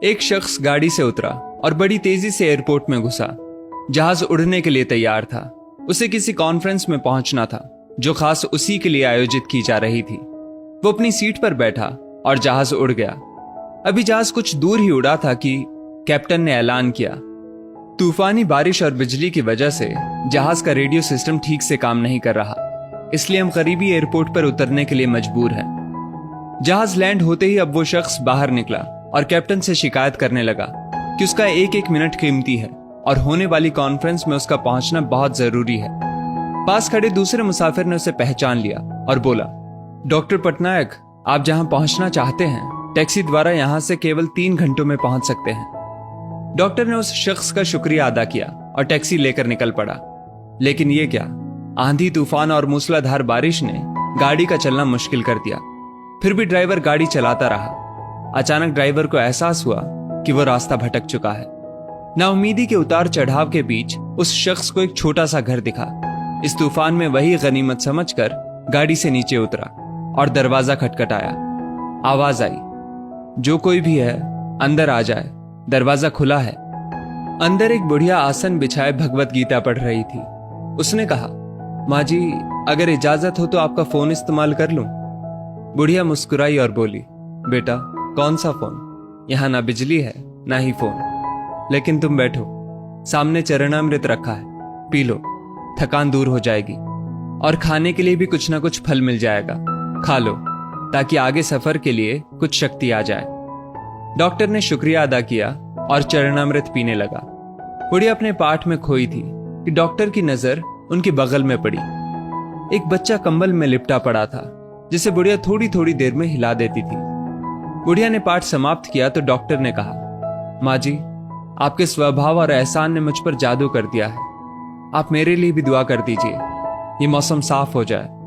एक शख्स गाड़ी से उतरा और बड़ी तेजी से एयरपोर्ट में घुसा। जहाज उड़ने के लिए तैयार था। उसे किसी कॉन्फ्रेंस में पहुंचना था जो खास उसी के लिए आयोजित की जा रही थी। वो अपनी सीट पर बैठा और जहाज उड़ गया। अभी जहाज कुछ दूर ही उड़ा था कि कैप्टन ने ऐलान किया, तूफानी बारिश और बिजली की वजह से जहाज का रेडियो सिस्टम ठीक से काम नहीं कर रहा, इसलिए हम करीबी एयरपोर्ट पर उतरने के लिए मजबूर हैं। जहाज लैंड होते ही अब वो शख्स बाहर निकला और कैप्टन से शिकायत करने लगा कि उसका एक एक मिनट कीमती है और होने वाली कॉन्फ्रेंस में उसका पहुंचना बहुत जरूरी है। पास खड़े दूसरे मुसाफिर ने उसे पहचान लिया और बोला, डॉक्टर पटनायक, आप जहां पहुंचना चाहते हैं टैक्सी द्वारा यहां से केवल 3 घंटों में पहुंच सकते हैं। डॉक्टर ने उस शख्स का शुक्रिया अदा किया और टैक्सी लेकर निकल पड़ा। लेकिन ये क्या, आंधी तूफान और मूसलाधार बारिश ने गाड़ी का चलना मुश्किल कर दिया। फिर भी ड्राइवर गाड़ी चलाता रहा। अचानक ड्राइवर को एहसास हुआ कि वो रास्ता भटक चुका है। नाउमीदी के उतार चढ़ाव के बीच उस शख्स को एक छोटा सा घर दिखा। इस तूफान में वही गनीमत समझकर गाड़ी से नीचे उतरा और दरवाजा खटखटाया। आवाज आई, जो कोई भी है अंदर आ जाए, दरवाजा खुला है। अंदर एक बुढ़िया आसन बिछाए भगवत गीता पढ़ रही थी। उसने कहा, माँ जी, अगर इजाजत हो तो आपका फोन इस्तेमाल कर लूं। बुढ़िया मुस्कुराई और बोली, बेटा, कौन सा फोन? यहां ना बिजली है ना ही फोन। लेकिन तुम बैठो, सामने चरणामृत रखा है, पी लो, थकान दूर हो जाएगी। और खाने के लिए भी कुछ ना कुछ फल मिल जाएगा, खा लो ताकि आगे सफर के लिए कुछ शक्ति आ जाए। डॉक्टर ने शुक्रिया अदा किया और चरणामृत पीने लगा। बुढ़िया अपने पाठ में खोई थी कि डॉक्टर की नजर उनके बगल में पड़ी। एक बच्चा कंबल में लिपटा पड़ा था जिसे बुढ़िया थोड़ी थोड़ी देर में हिला देती थी। बुढ़िया ने पाठ समाप्त किया तो डॉक्टर ने कहा, माँ जी, आपके स्वभाव और एहसान ने मुझ पर जादू कर दिया है। आप मेरे लिए भी दुआ कर दीजिए, ये मौसम साफ हो जाए।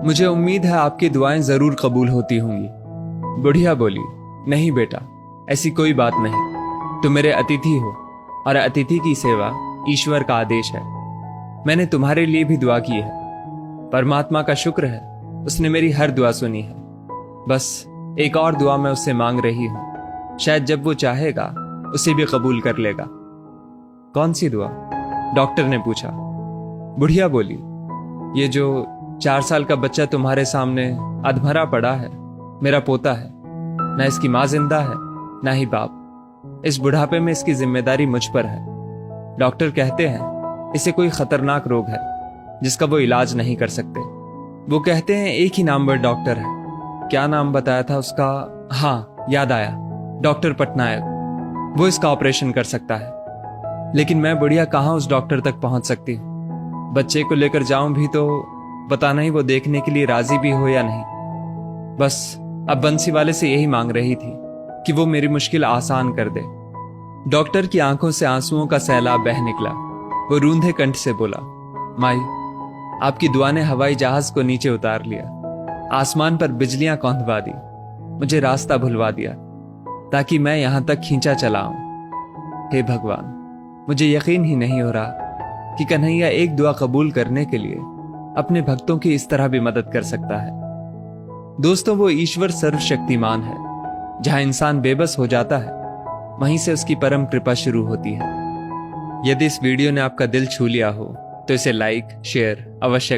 मुझे उम्मीद है आपकी दुआएं जरूर कबूल होती होंगी। बुढ़िया बोली, नहीं बेटा, ऐसी कोई बात नहीं। तुम मेरे अतिथि हो और अतिथि की सेवा ईश्वर का आदेश है। मैंने तुम्हारे लिए भी दुआ की है। परमात्मा का शुक्र है, उसने मेरी हर दुआ सुनी है। बस एक और दुआ मैं उससे मांग रही हूं, शायद जब वो चाहेगा उसे भी कबूल कर लेगा। कौन सी दुआ? डॉक्टर ने पूछा। बुढ़िया बोली, ये जो 4 साल का बच्चा तुम्हारे सामने अधमरा पड़ा है, मेरा पोता है। ना इसकी माँ जिंदा है ना ही बाप। इस बुढ़ापे में इसकी जिम्मेदारी मुझ पर है। डॉक्टर कहते हैं इसे कोई खतरनाक रोग है जिसका वो इलाज नहीं कर सकते। वो कहते हैं एक ही नामवर डॉक्टर है। क्या नाम बताया था उसका? हाँ, याद आया, डॉक्टर पटनायक। वो इसका ऑपरेशन कर सकता है। लेकिन मैं बुढ़िया कहाँ उस डॉक्टर तक पहुंच सकती हूँ? बच्चे को लेकर जाऊं भी तो पता नहीं वो देखने के लिए राजी भी हो या नहीं। बस अब बंसी वाले से यही मांग रही थी कि वो मेरी मुश्किल आसान कर दे। डॉक्टर की आंखों से आंसुओं का सैलाब बह निकला। वो रूंधे कंठ से बोला, माई, आपकी दुआ ने हवाई जहाज को नीचे उतार लिया, आसमान पर बिजलियां कौंधवा दी, मुझे रास्ता भुलवा दिया ताकि मैं यहां तक खींचा चला आऊं। हे भगवान, मुझे यकीन ही नहीं हो रहा कि कन्हैया एक दुआ कबूल करने के लिए अपने भक्तों की इस तरह भी मदद कर सकता है। दोस्तों, वो ईश्वर सर्वशक्तिमान है। जहां इंसान बेबस हो जाता है वहीं से उसकी परम कृपा शुरू होती है। यदि इस वीडियो ने आपका दिल छू लिया हो तो इसे लाइक शेयर अवश्य